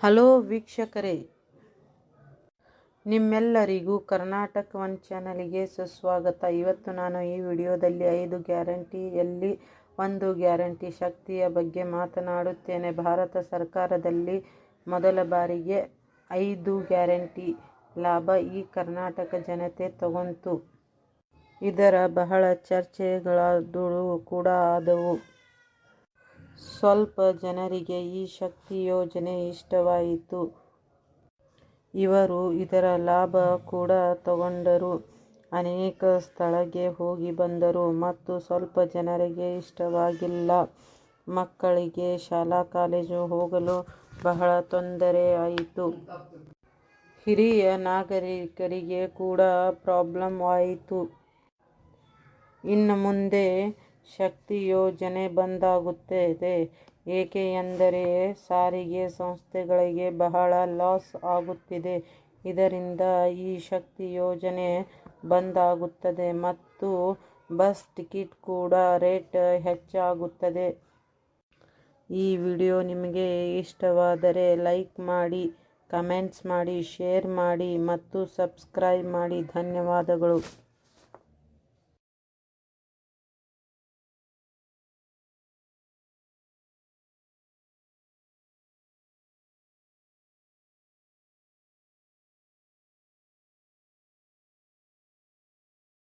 Hello ವೀಕ್ಷಕರೇ, ನಿಮ್ಮೆಲ್ಲರಿಗೂ Karnataka one ಚಾನಲ್ಗೆ ಸುಸ್ವಾಗತ. ಇವತ್ತು ನಾನು ಈ ವಿಡಿಯೋದಲ್ಲಿ 5 ಗ್ಯಾರಂಟಿಯಲ್ಲಿ ಒಂದು ಗ್ಯಾರಂಟಿ ಶಕ್ತಿಯ ಬಗ್ಗೆ ಮಾತನಾಡುತ್ತೇನೆ. ಭಾರತ ಸರ್ಕಾರದಲ್ಲಿ ಮೊದಲ ಬಾರಿಗೆ 5 ಗ್ಯಾರಂಟಿ ಲಾಭ ಈ ಕರ್ನಾಟಕ ಜನತೆ ತಗೊಂತು. ಇದರ ಬಹಳ ಚರ್ಚೆಗಳಾದವು ಕೂಡ ಆದವು. ಸ್ವಲ್ಪ ಜನರಿಗೆ ಈ ಶಕ್ತಿ ಯೋಜನೆ ಇಷ್ಟವಾಯಿತು. ಇವರು ಇದರ ಲಾಭ ಕೂಡ ತಗೊಂಡರು. ಅನೇಕ ಸ್ಥಳಕ್ಕೆ ಹೋಗಿ ಬಂದರು. ಮತ್ತು ಸ್ವಲ್ಪ ಜನರಿಗೆ ಇಷ್ಟವಾಗಿಲ್ಲ. ಮಕ್ಕಳಿಗೆ ಶಾಲಾ ಕಾಲೇಜು ಹೋಗಲು ಬಹಳ ತೊಂದರೆ ಆಯಿತು. ಹಿರಿಯ ನಾಗರಿಕರಿಗೆ ಕೂಡ ಪ್ರಾಬ್ಲಮ್ ಆಯಿತು. ಇನ್ನು ಮುಂದೆ ಶಕ್ತಿ ಯೋಜನೆ ಬಂದಾಗುತ್ತದೆ. ಏಕೆ ಎಂದರೆ ಸಾರಿಗೆ ಸಂಸ್ಥೆಗಳಿಗೆ ಬಹಳ ಲಾಸ್ ಆಗುತ್ತಿದೆ. ಇದರಿಂದ ಈ ಶಕ್ತಿ ಯೋಜನೆ ಬಂದಾಗುತ್ತದೆ ಮತ್ತು ಬಸ್ ಟಿಕೆಟ್ ಕೂಡ ರೇಟ್ ಹೆಚ್ಚಾಗುತ್ತದೆ. ಈ ವಿಡಿಯೋ ನಿಮಗೆ ಇಷ್ಟವಾದರೆ ಲೈಕ್ ಮಾಡಿ, ಕಮೆಂಟ್ಸ್ ಮಾಡಿ, ಶೇರ್ ಮಾಡಿ ಮತ್ತು ಸಬ್ಸ್ಕ್ರೈಬ್ ಮಾಡಿ. ಧನ್ಯವಾದಗಳು.